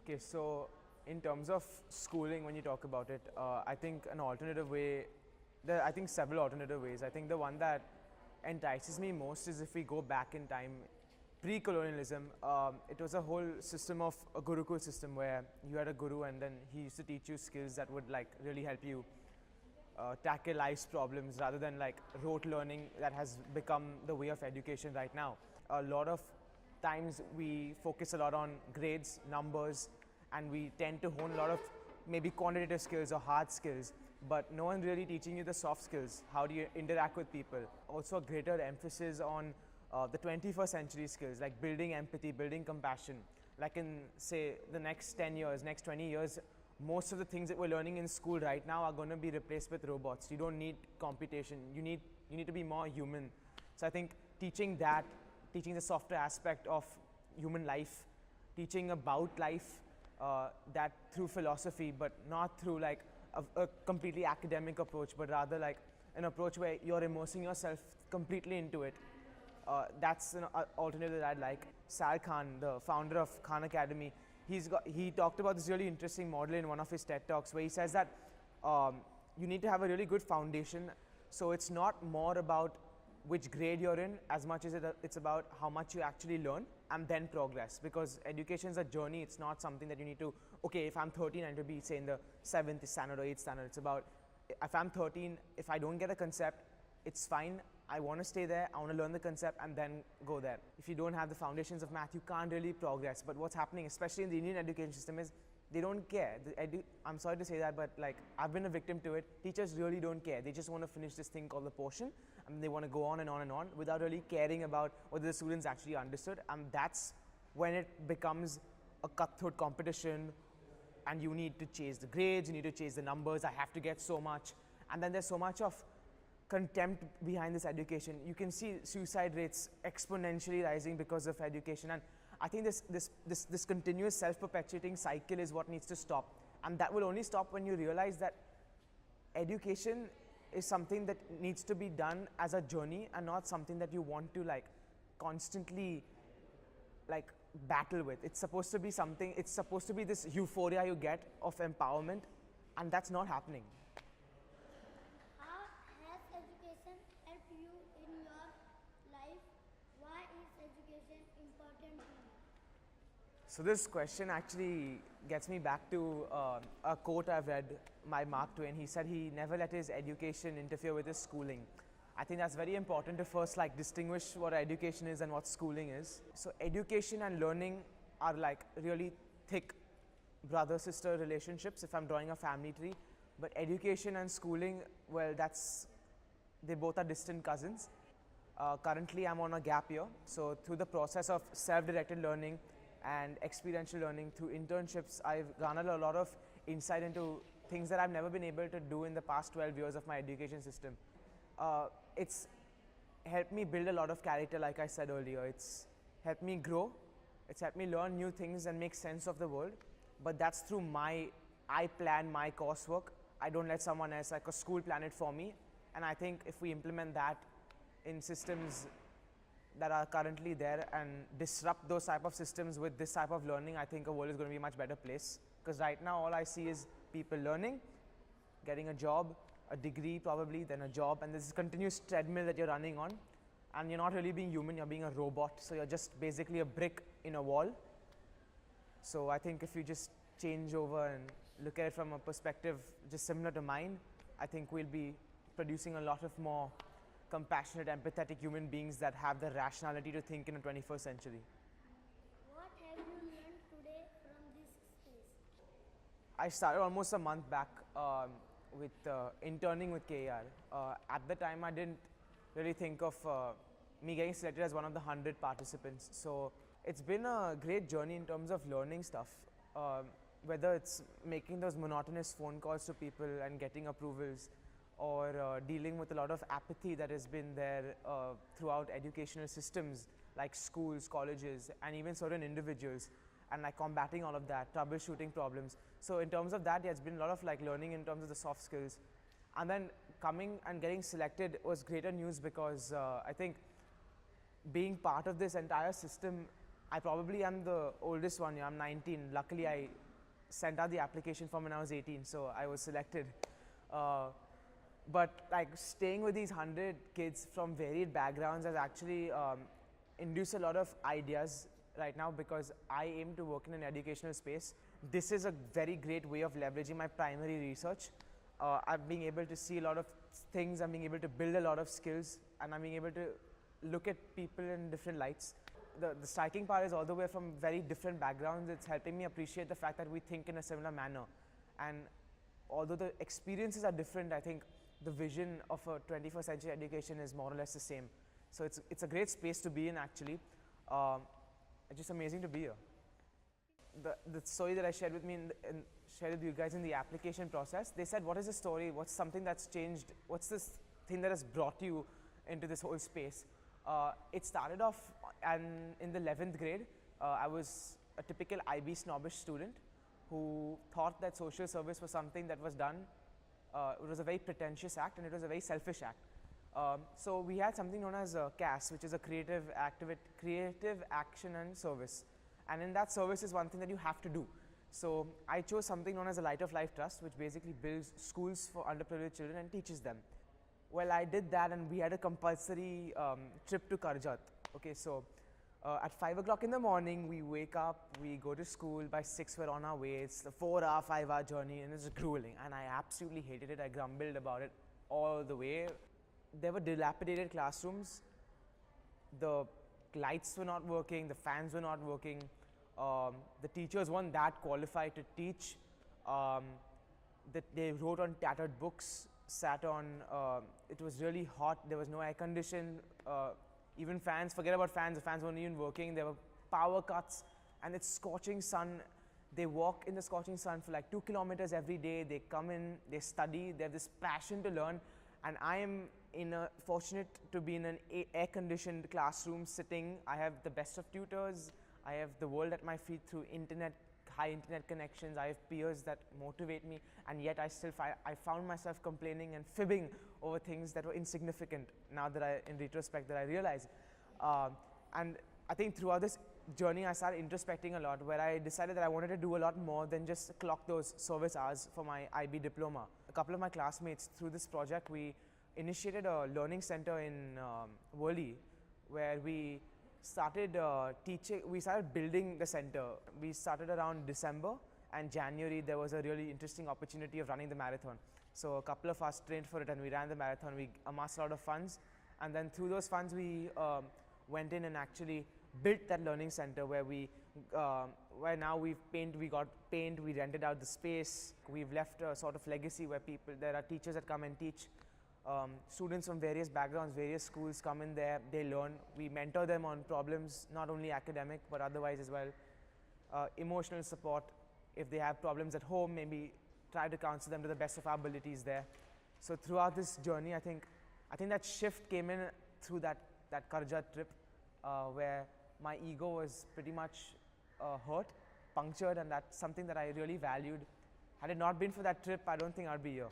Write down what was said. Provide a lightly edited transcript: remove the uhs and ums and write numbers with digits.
Okay, so in terms of schooling, when you talk about it, I think an alternative way, I think several alternative ways. I think the one that entices me most is if we go back in time, pre-colonialism, it was a whole system of a Gurukul system where you had a guru and then he used to teach you skills that would like really help you tackle life's problems rather than like rote learning that has become the way of education right now. A lot of times we focus a lot on grades, numbers, and we tend to hone a lot of maybe quantitative skills or hard skills, but no one really teaching you the soft skills. How do you interact with people? Also a greater emphasis on the 21st century skills like building empathy, building compassion. Like in say the next 10 years, next 20 years, most of the things that we're learning in school right now are going to be replaced with robots. You don't need computation. You need to be more human. So I think teaching that, teaching the softer aspect of human life, teaching about life, that through philosophy, but not through like a completely academic approach, but rather like an approach where you're immersing yourself completely into it. That's an alternative that I'd like. Sal Khan, the founder of Khan Academy, he talked about this really interesting model in one of his TED Talks where he says that you need to have a really good foundation. So it's not more about which grade you're in as much as it's about how much you actually learn and then progress, because education is a journey. It's not something that you need to, okay, if I'm 13 I need to be say in the 7th standard or 8th standard. It's about if I'm 13, if I don't get a concept, it's fine. I want to stay there, I want to learn the concept and then go there. If you don't have the foundations of math, you can't really progress. But what's happening, especially in the Indian education system, is they don't care. I'm sorry to say that, but like I've been a victim to it. Teachers really don't care. They just want to finish this thing called the portion and they want to go on and on and on without really caring about whether the students actually understood. And that's when it becomes a cutthroat competition and you need to chase the grades, you need to chase the numbers, I have to get so much. And then there's so much of contempt behind this education. You can see suicide rates exponentially rising because of education, and I think this continuous self-perpetuating cycle is what needs to stop, and that will only stop when you realize that education is something that needs to be done as a journey and not something that you want to like constantly like battle with. It's supposed to be something, it's supposed to be this euphoria you get of empowerment, and that's not happening. Education help you in your life? Why is education important to you? So this question actually gets me back to a quote I've read by Mark Twain. He said he never let his education interfere with his schooling. I think that's very important to first like distinguish what education is and what schooling is. So education and learning are like really thick brother-sister relationships if I'm drawing a family tree. But education and schooling, well, they both are distant cousins. Currently, I'm on a gap year. So through the process of self-directed learning and experiential learning through internships, I've garnered a lot of insight into things that I've never been able to do in the past 12 years of my education system. It's helped me build a lot of character, like I said earlier. It's helped me grow. It's helped me learn new things and make sense of the world. But that's through I plan my coursework. I don't let someone else, like a school, plan it for me. And I think if we implement that in systems that are currently there and disrupt those type of systems with this type of learning, I think the world is going to be a much better place. Because right now all I see is people learning, getting a job, a degree probably, then a job, and this continuous treadmill that you're running on. And you're not really being human, you're being a robot. So you're just basically a brick in a wall. So I think if you just change over and look at it from a perspective just similar to mine, I think we'll be producing a lot of more compassionate, empathetic human beings that have the rationality to think in the 21st century. What have you learned today from this space? I started almost a month back with interning with KER. At the time, I didn't really think of me getting selected as one of the 100 participants. So it's been a great journey in terms of learning stuff. Whether it's making those monotonous phone calls to people and getting approvals, or dealing with a lot of apathy that has been there throughout educational systems like schools, colleges, and even certain individuals, and like combating all of that, troubleshooting problems. So in terms of that, yeah, it's been a lot of like learning in terms of the soft skills. And then coming and getting selected was greater news because I think being part of this entire system I probably am the oldest one here. I'm 19. Luckily, I sent out the application form when I was 18, so I was selected. Uh, but like staying with these 100 kids from varied backgrounds has actually induced a lot of ideas right now, because I aim to work in an educational space. This is a very great way of leveraging my primary research. I'm being able to see a lot of things, I'm being able to build a lot of skills, and I'm being able to look at people in different lights. The striking part is, although we're from very different backgrounds, it's helping me appreciate the fact that we think in a similar manner. And although the experiences are different, I think the vision of a 21st century education is more or less the same. So it's a great space to be in, actually. It's just amazing to be here. The story that I shared with shared with you guys in the application process, they said, what is the story? What's something that's changed? What's this thing that has brought you into this whole space? It started off in the 11th grade. I was a typical IB snobbish student who thought that social service was something that was done. It was a very pretentious act, and it was a very selfish act. So we had something known as CAS, which is a creative action and service. And in that service is one thing that you have to do. So I chose something known as a Light of Life Trust, which basically builds schools for underprivileged children and teaches them. Well, I did that, and we had a compulsory trip to Karjat. Okay, so at 5 o'clock in the morning, we wake up, we go to school. By 6, we're on our way. It's a 4-hour, 5-hour journey, and it's grueling. And I absolutely hated it. I grumbled about it all the way. There were dilapidated classrooms. The lights were not working. The fans were not working. The teachers weren't that qualified to teach. They wrote on tattered books, sat on, it was really hot. There was no air condition. Even fans, forget about fans. The fans weren't even working. There were power cuts, and it's scorching sun. They walk in the scorching sun for like 2 kilometers every day. They come in, they study. They have this passion to learn. And I am fortunate to be in an air-conditioned classroom sitting. I have the best of tutors. I have the world at my feet through high internet connections. I have peers that motivate me, and yet I found myself complaining and fibbing over things that were insignificant. Now that in retrospect, that I realize, and I think throughout this journey, I started introspecting a lot, where I decided that I wanted to do a lot more than just clock those service hours for my IB diploma. A couple of my classmates, through this project, we initiated a learning center in Worli, where we started we started building the center. We started around December, and January there was a really interesting opportunity of running the marathon. So a couple of us trained for it, and we ran the marathon. We amassed a lot of funds, and then through those funds we went in and actually built that learning center, where where now we got paint, we rented out the space. We've left a sort of legacy where there are teachers that come and teach. Students from various backgrounds, various schools come in there, they learn. We mentor them on problems, not only academic, but otherwise as well. Emotional support. If they have problems at home, maybe try to counsel them to the best of our abilities there. So throughout this journey, I think that shift came in through that Karjat trip, where my ego was pretty much hurt, punctured, and that's something that I really valued. Had it not been for that trip, I don't think I'd be here.